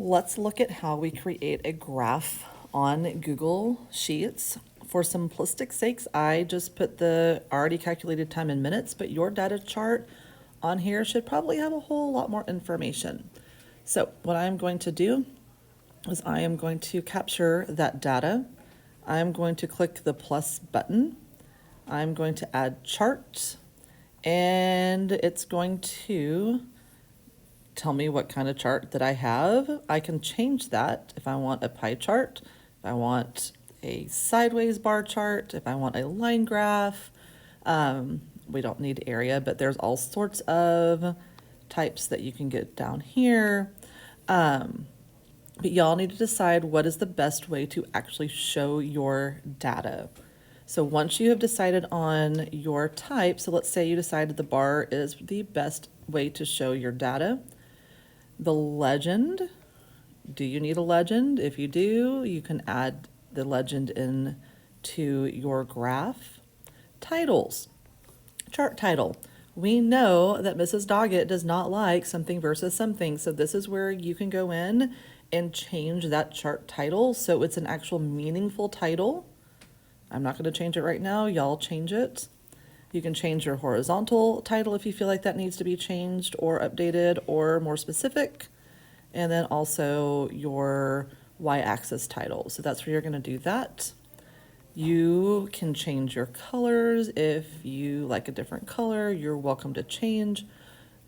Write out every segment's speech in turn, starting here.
Let's look at how we create a graph on Google Sheets. For simplistic sakes, I just put the already calculated time in minutes, but your data chart on here should probably have a whole lot more information. So what I'm going to do is I am going to capture that data. I'm going to click the plus button. I'm going to add chart, and it's going to tell me what kind of chart that I have. I can change that if I want a pie chart, if I want a sideways bar chart, if I want a line graph. We don't need area, but there's all sorts of types that you can get down here. But y'all need to decide what is the best way to actually show your data. So once you have decided on your type, so let's say you decided the bar is the best way to show your data. The legend, do you need a legend? If you do, you can add the legend in to your graph. Titles, chart title. We know that Mrs. Doggett does not like something versus something, so this is where you can go in and change that chart title so it's an actual meaningful title. I'm not going to change it right now, y'all change it. You can change your horizontal title if you feel like that needs to be changed or updated or more specific. And then also your y-axis title. So that's where you're going to do that. You can change your colors. If you like a different color, you're welcome to change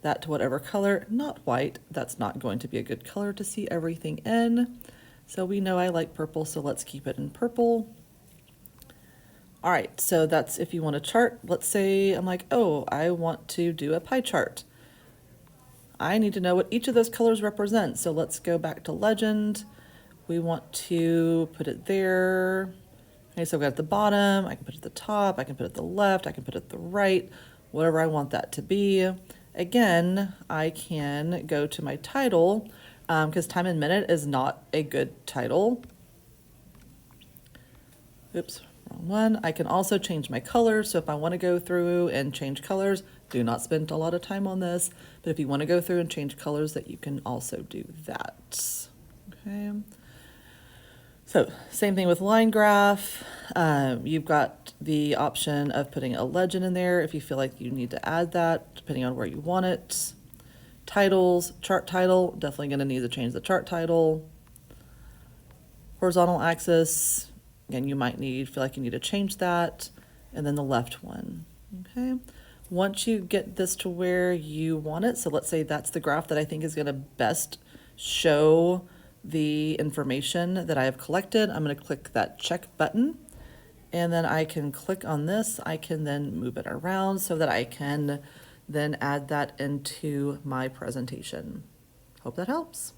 that to whatever color. Not white. That's not going to be a good color to see everything in. So we know I like purple, so let's keep it in purple. All right, so that's if you want a chart. Let's say I'm like, oh, I want to do a pie chart. I need to know what each of those colors represent. So let's go back to legend. We want to put it there. Okay, so I've got it at the bottom, I can put it at the top, I can put it at the left, I can put it at the right, whatever I want that to be. Again, I can go to my title, because time and minute is not a good title. Oops. One. I can also change my colors. So if I want to go through and change colors, do not spend a lot of time on this, but if you want to go through and change colors, that you can also do that. Okay. So same thing with line graph. You've got the option of putting a legend in there if you feel like you need to add that, depending on where you want it. Titles, chart title, definitely going to need to change the chart title. Horizontal axis. Again, you might feel like you need to change that. And then the left one, okay? Once you get this to where you want it, so let's say that's the graph that I think is gonna best show the information that I have collected, I'm gonna click that check button. And then I can click on this. I can then move it around so that I can then add that into my presentation. Hope that helps.